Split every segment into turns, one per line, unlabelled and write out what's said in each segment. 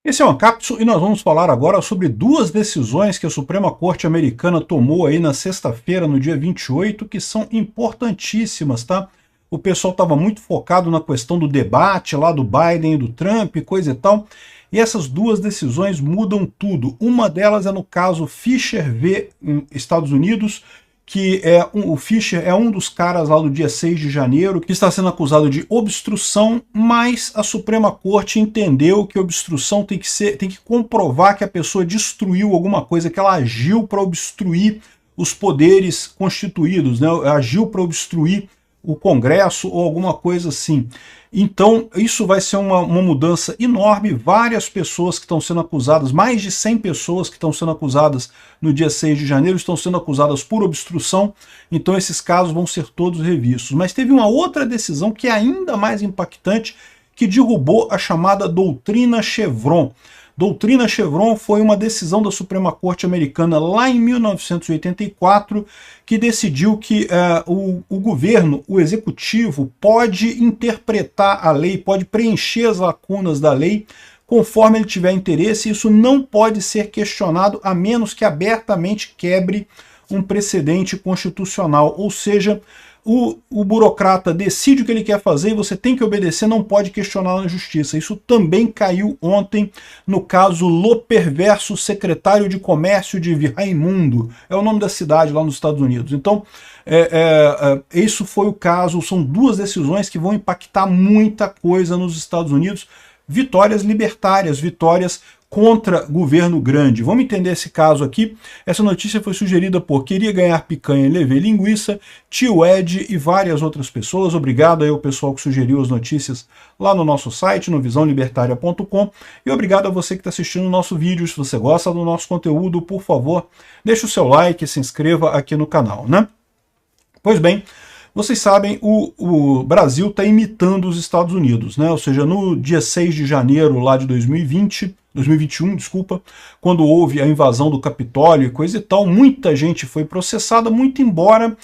Esse é o Ancapsu e nós vamos falar agora sobre duas decisões que a Suprema Corte Americana tomou aí na sexta-feira, no dia 28, que são importantíssimas, tá? O pessoal estava muito focado na questão do debate lá do Biden e do Trump, coisa e tal, e essas duas decisões mudam tudo. Uma delas é no caso Fisher v. Estados Unidos, que o Fisher é um dos caras lá do dia 6 de janeiro, que está sendo acusado de obstrução, mas a Suprema Corte entendeu que obstrução tem que comprovar que a pessoa destruiu alguma coisa, que ela agiu para obstruir os poderes constituídos, né? Agiu para obstruir o Congresso ou alguma coisa assim. Então, isso vai ser uma mudança enorme. Várias pessoas que estão sendo acusadas, mais de 100 pessoas que estão sendo acusadas no dia 6 de janeiro, estão sendo acusadas por obstrução. Então, esses casos vão ser todos revistos. Mas teve uma outra decisão que é ainda mais impactante, que derrubou a chamada doutrina Chevron. Doutrina Chevron foi uma decisão da Suprema Corte Americana lá em 1984, que decidiu que o governo, o executivo, pode interpretar a lei, pode preencher as lacunas da lei conforme ele tiver interesse, e isso não pode ser questionado a menos que abertamente quebre um precedente constitucional, ou seja, o burocrata decide o que ele quer fazer e você tem que obedecer, não pode questionar na justiça. Isso também caiu ontem no caso Loper versus secretário de Comércio de Raimundo. É o nome da cidade lá nos Estados Unidos. Então, isso foi o caso, são duas decisões que vão impactar muita coisa nos Estados Unidos. Vitórias libertárias, vitórias contra governo grande. Vamos entender esse caso aqui. Essa notícia foi sugerida por Queria Ganhar Picanha e Levei Linguiça, Tio Ed e várias outras pessoas. Obrigado aí ao pessoal que sugeriu as notícias lá no nosso site, no visãolibertaria.com, e obrigado a você que está assistindo o nosso vídeo. Se você gosta do nosso conteúdo, por favor, deixe o seu like e se inscreva aqui no canal, né? Pois bem, vocês sabem, o Brasil está imitando os Estados Unidos, né? Ou seja, no dia 6 de janeiro lá de 2021, desculpa, quando houve a invasão do Capitólio e coisa e tal, muita gente foi processada, muito embora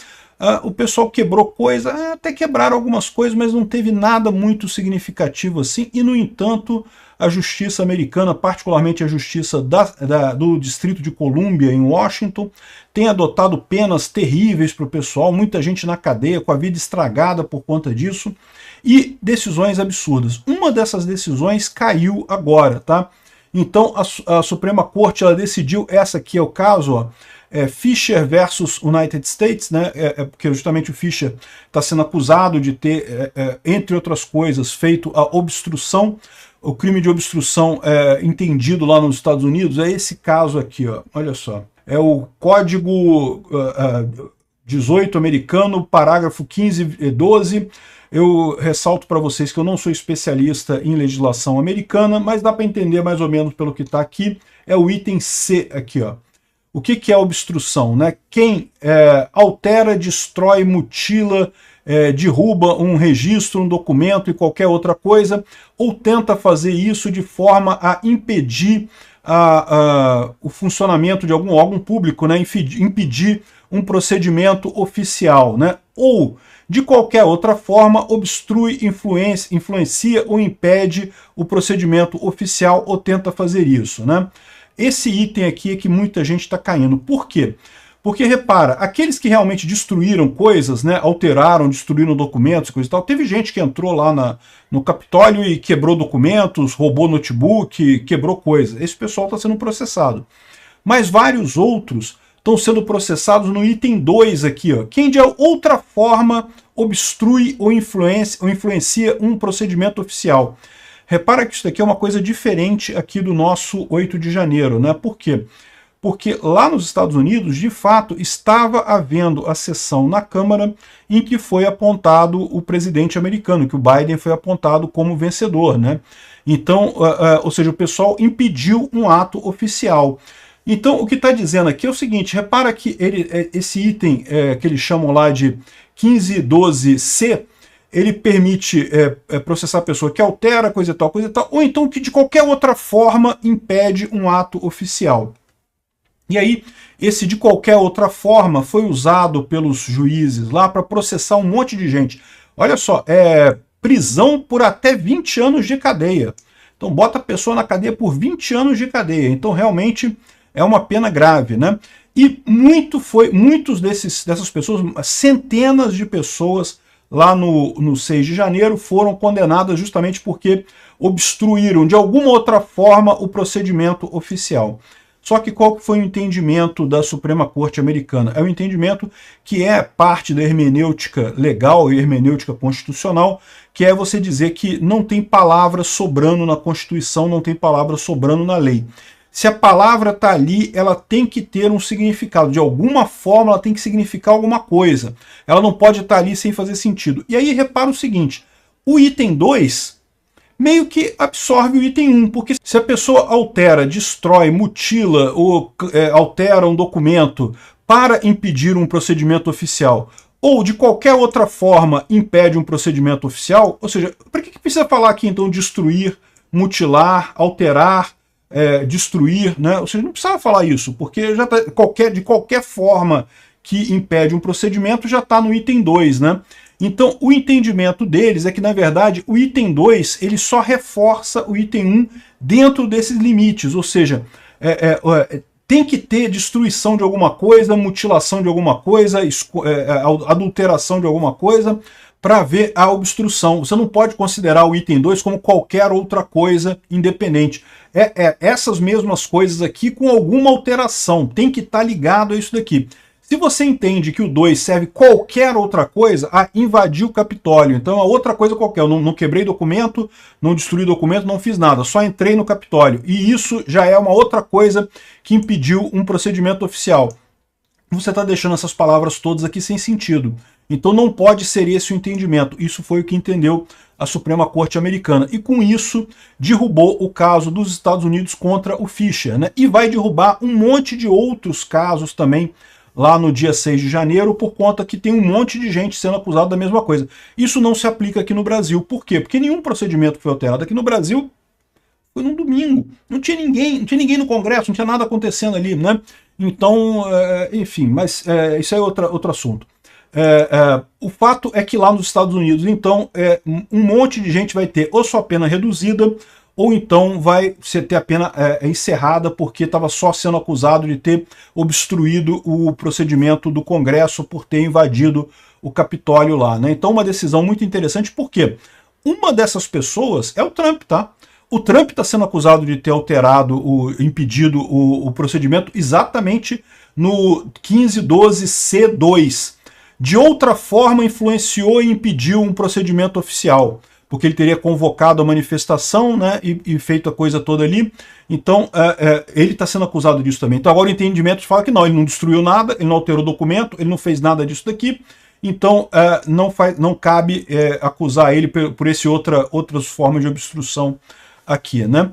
o pessoal quebrou coisa, até quebraram algumas coisas, mas não teve nada muito significativo assim, e no entanto, a justiça americana, particularmente a justiça do Distrito de Colômbia, em Washington, tem adotado penas terríveis para o pessoal, muita gente na cadeia, com a vida estragada por conta disso, e decisões absurdas. Uma dessas decisões caiu agora, tá? Então a Suprema Corte ela decidiu, essa aqui é o caso, ó, Fisher versus United States, né? Porque justamente o Fisher está sendo acusado de ter, entre outras coisas, feito a obstrução. O crime de obstrução entendido lá nos Estados Unidos é esse caso aqui, ó. Olha só. É o Código 18 americano, parágrafo 15.12. Eu ressalto para vocês que eu não sou especialista em legislação americana, mas dá para entender mais ou menos pelo que está aqui. É o item C aqui, ó. O que é obstrução, né? Quem altera, destrói, mutila, derruba um registro, um documento e qualquer outra coisa, ou tenta fazer isso de forma a impedir o funcionamento de algum órgão público, né? Impedir um procedimento oficial, né? Ou, de qualquer outra forma, obstrui, influencia ou impede o procedimento oficial ou tenta fazer isso, né? Esse item aqui é que muita gente está caindo. Por quê? Porque, repara, aqueles que realmente destruíram coisas, né, alteraram, destruíram documentos e coisa e tal, teve gente que entrou lá no Capitólio e quebrou documentos, roubou notebook, quebrou coisa. Esse pessoal está sendo processado. Mas vários outros estão sendo processados no item 2 aqui, ó. Quem de outra forma obstrui ou influencia um procedimento oficial. Repara que isso daqui é uma coisa diferente aqui do nosso 8 de janeiro, né? Por quê? Porque lá nos Estados Unidos, de fato, estava havendo a sessão na Câmara em que foi apontado o presidente americano, que o Biden foi apontado como vencedor, né? Então, ou seja, o pessoal impediu um ato oficial. Então, o que está dizendo aqui é o seguinte, repara que esse item que eles chamam lá de 1512C, ele permite processar a pessoa que altera, coisa e tal, ou então que de qualquer outra forma impede um ato oficial. E aí, esse de qualquer outra forma foi usado pelos juízes lá para processar um monte de gente. Olha só, prisão por até 20 anos de cadeia. Então bota a pessoa na cadeia por 20 anos de cadeia. Então realmente é uma pena grave, né? E muitos dessas pessoas, centenas de pessoas lá no 6 de janeiro foram condenadas justamente porque obstruíram de alguma outra forma o procedimento oficial. Só que qual foi o entendimento da Suprema Corte Americana? É o entendimento que é parte da hermenêutica legal e hermenêutica constitucional, que é você dizer que não tem palavra sobrando na Constituição, não tem palavra sobrando na lei. Se a palavra está ali, ela tem que ter um significado. De alguma forma, ela tem que significar alguma coisa. Ela não pode estar ali sem fazer sentido. E aí, repara o seguinte, o item 2 meio que absorve o item 1, porque se a pessoa altera, destrói, mutila ou altera um documento para impedir um procedimento oficial, ou de qualquer outra forma impede um procedimento oficial, ou seja, para que precisa falar aqui então destruir, mutilar, alterar, destruir, né? Ou seja, não precisava falar isso, porque já tá, de qualquer forma que impede um procedimento já está no item 2, né? Então, o entendimento deles é que, na verdade, o item 2 ele só reforça o item 1 dentro desses limites, ou seja, tem que ter destruição de alguma coisa, mutilação de alguma coisa, adulteração de alguma coisa, para ver a obstrução. Você não pode considerar o item 2 como qualquer outra coisa independente. Essas mesmas coisas aqui com alguma alteração, tem que estar ligado a isso daqui. Se você entende que o 2 serve qualquer outra coisa, a invadir o Capitólio. Então é outra coisa qualquer. Eu não quebrei documento, não destruí documento, não fiz nada. Só entrei no Capitólio. E isso já é uma outra coisa que impediu um procedimento oficial. Você está deixando essas palavras todas aqui sem sentido. Então não pode ser esse o entendimento. Isso foi o que entendeu a Suprema Corte Americana. E com isso derrubou o caso dos Estados Unidos contra o Fischer, né? E vai derrubar um monte de outros casos também lá no dia 6 de janeiro, por conta que tem um monte de gente sendo acusada da mesma coisa. Isso não se aplica aqui no Brasil. Por quê? Porque nenhum procedimento foi alterado aqui no Brasil. Foi num domingo. Não tinha ninguém no Congresso, não tinha nada acontecendo ali, né? Então, enfim, mas isso é outro assunto. O fato é que lá nos Estados Unidos, então, um monte de gente vai ter ou sua pena reduzida, ou então vai ter a pena encerrada porque estava só sendo acusado de ter obstruído o procedimento do Congresso por ter invadido o Capitólio lá, né? Então uma decisão muito interessante, porque uma dessas pessoas é o Trump, tá? O Trump está sendo acusado de ter impedido o procedimento exatamente no 1512C2. De outra forma, influenciou e impediu um procedimento oficial, porque ele teria convocado a manifestação, né, e feito a coisa toda ali. Então, ele está sendo acusado disso também. Então, agora o entendimento fala que não, ele não destruiu nada, ele não alterou o documento, ele não fez nada disso daqui. Então, não cabe acusar ele por outras formas de obstrução aqui, né?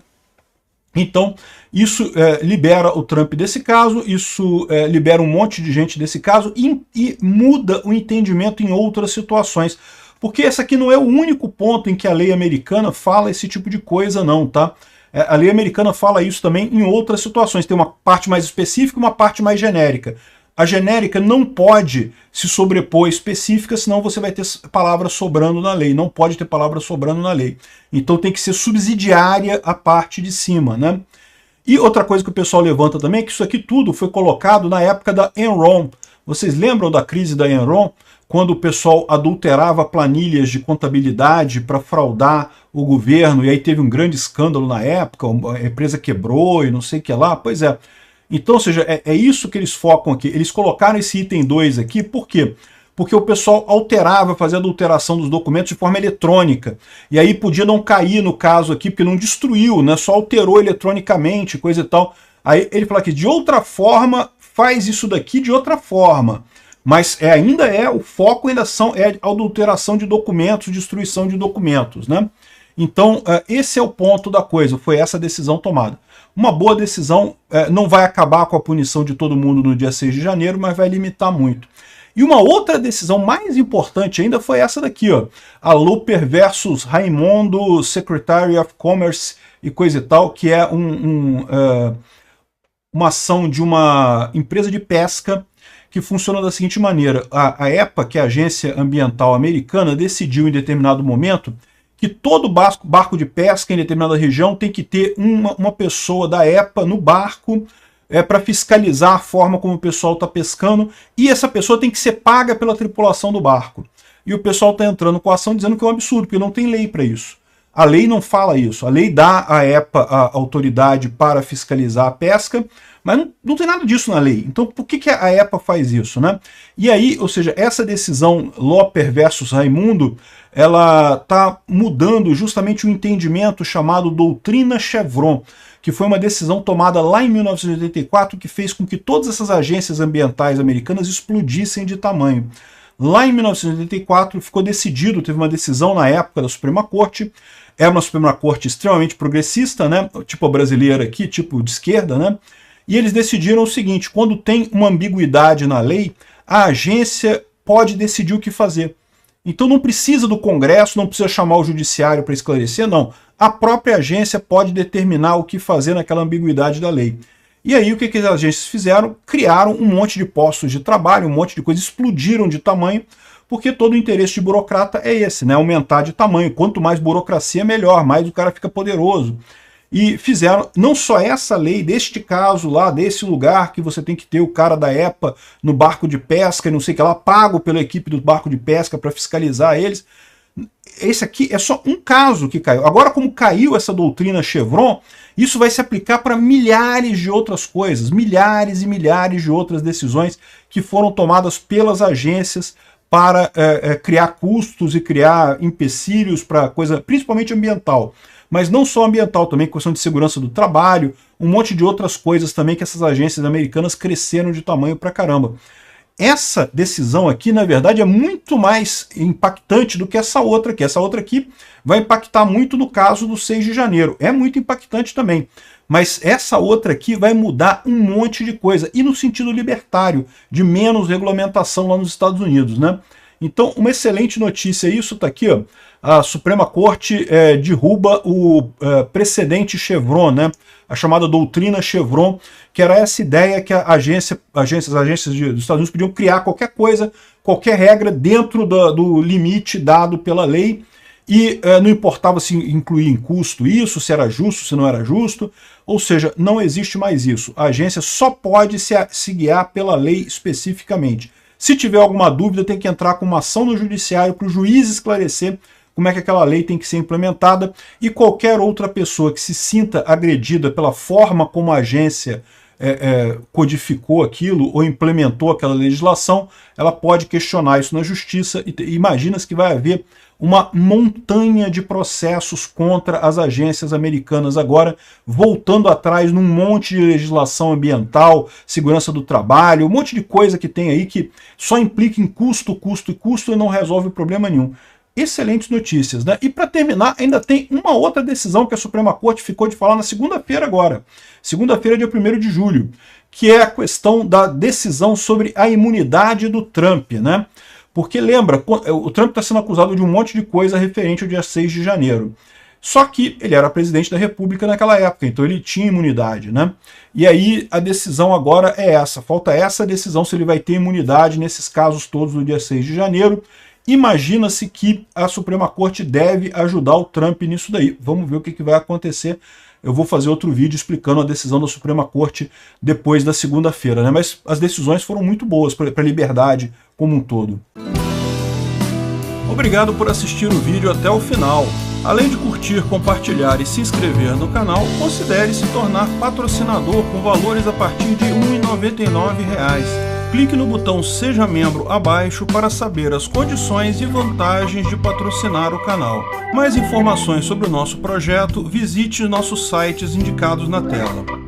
Então, isso libera o Trump desse caso, isso libera um monte de gente desse caso e muda o entendimento em outras situações. Porque esse aqui não é o único ponto em que a lei americana fala esse tipo de coisa, não, tá? A lei americana fala isso também em outras situações. Tem uma parte mais específica e uma parte mais genérica. A genérica não pode se sobrepor à específica, senão você vai ter palavra sobrando na lei. Não pode ter palavra sobrando na lei. Então tem que ser subsidiária a parte de cima, né? E outra coisa que o pessoal levanta também é que isso aqui tudo foi colocado na época da Enron. Vocês lembram da crise da Enron? Quando o pessoal adulterava planilhas de contabilidade para fraudar o governo, e aí teve um grande escândalo na época, a empresa quebrou e não sei o que lá. Pois é. Então, ou seja, é isso que eles focam aqui. Eles colocaram esse item 2 aqui, por quê? Porque o pessoal alterava, fazia adulteração dos documentos de forma eletrônica. E aí podia não cair no caso aqui, porque não destruiu, né? Só alterou eletronicamente, coisa e tal. Aí ele fala que de outra forma, faz isso daqui de outra forma. Mas o foco ainda é a adulteração de documentos, destruição de documentos, né? Então, esse é o ponto da coisa, foi essa decisão tomada. Uma boa decisão não vai acabar com a punição de todo mundo no dia 6 de janeiro, mas vai limitar muito. E uma outra decisão mais importante ainda foi essa daqui, ó, a Luper versus Raimondo, Secretary of Commerce e coisa e tal, que é uma ação de uma empresa de pesca que funciona da seguinte maneira. A EPA, que é a Agência Ambiental Americana, decidiu em determinado momento que todo barco de pesca em determinada região tem que ter uma pessoa da EPA no barco para fiscalizar a forma como o pessoal está pescando, e essa pessoa tem que ser paga pela tripulação do barco. E o pessoal está entrando com a ação dizendo que é um absurdo, porque não tem lei para isso. A lei não fala isso. A lei dá à EPA a autoridade para fiscalizar a pesca, mas não tem nada disso na lei. Então por que a EPA faz isso, né? E aí, ou seja, essa decisão Loper versus Raimundo, ela está mudando justamente o entendimento chamado doutrina Chevron, que foi uma decisão tomada lá em 1984 que fez com que todas essas agências ambientais americanas explodissem de tamanho. Lá em 1984 ficou decidido, teve uma decisão na época da Suprema Corte, era uma Suprema Corte extremamente progressista, né, tipo a brasileira aqui, tipo de esquerda, né, e eles decidiram o seguinte: quando tem uma ambiguidade na lei, a agência pode decidir o que fazer. Então não precisa do Congresso, não precisa chamar o Judiciário para esclarecer, não. A própria agência pode determinar o que fazer naquela ambiguidade da lei. E aí o que as agências fizeram? Criaram um monte de postos de trabalho, um monte de coisas, explodiram de tamanho, porque todo o interesse de burocrata é esse, né? Aumentar de tamanho. Quanto mais burocracia, melhor, mais o cara fica poderoso. E fizeram não só essa lei, deste caso lá, desse lugar que você tem que ter o cara da EPA no barco de pesca, e não sei o que lá, pago pela equipe do barco de pesca para fiscalizar eles. Esse aqui é só um caso que caiu. Agora, como caiu essa doutrina Chevron, isso vai se aplicar para milhares de outras coisas, milhares e milhares de outras decisões que foram tomadas pelas agências para criar custos e criar empecilhos para coisa, principalmente ambiental. Mas não só ambiental, também questão de segurança do trabalho, um monte de outras coisas também que essas agências americanas cresceram de tamanho pra caramba. Essa decisão aqui, na verdade, é muito mais impactante do que essa outra aqui. Essa outra aqui vai impactar muito no caso do 6 de janeiro. É muito impactante também. Mas essa outra aqui vai mudar um monte de coisa. E no sentido libertário, de menos regulamentação lá nos Estados Unidos, né? Então, uma excelente notícia, isso está aqui, ó. A Suprema Corte derruba o precedente Chevron, né? A chamada doutrina Chevron, que era essa ideia que as agências dos Estados Unidos podiam criar qualquer coisa, qualquer regra dentro do limite dado pela lei, e não importava se incluía em custo isso, se era justo, se não era justo, ou seja, não existe mais isso. A agência só pode se guiar pela lei especificamente. Se tiver alguma dúvida, tem que entrar com uma ação no judiciário para o juiz esclarecer como é que aquela lei tem que ser implementada, e qualquer outra pessoa que se sinta agredida pela forma como a agência codificou aquilo ou implementou aquela legislação, ela pode questionar isso na justiça, e imagina-se que vai haver uma montanha de processos contra as agências americanas agora, voltando atrás num monte de legislação ambiental, segurança do trabalho, um monte de coisa que tem aí que só implica em custo, custo e custo e não resolve problema nenhum. Excelentes notícias, né? E para terminar, ainda tem uma outra decisão que a Suprema Corte ficou de falar na segunda-feira agora. Segunda-feira, dia 1º de julho, que é a questão da decisão sobre a imunidade do Trump, né? Porque lembra, o Trump está sendo acusado de um monte de coisa referente ao dia 6 de janeiro. Só que ele era presidente da República naquela época, então ele tinha imunidade, né? E aí a decisão agora é essa. Falta essa decisão se ele vai ter imunidade nesses casos todos do dia 6 de janeiro. Imagina-se que a Suprema Corte deve ajudar o Trump nisso daí. Vamos ver o que vai acontecer. Eu vou fazer outro vídeo explicando a decisão da Suprema Corte depois da segunda-feira, né? Mas as decisões foram muito boas para a liberdade como um todo. Obrigado por assistir o vídeo até o final. Além de curtir, compartilhar e se inscrever no canal, considere se tornar patrocinador com valores a partir de R$ 1,99. Clique no botão Seja Membro abaixo para saber as condições e vantagens de patrocinar o canal. Mais informações sobre o nosso projeto, visite nossos sites indicados na tela.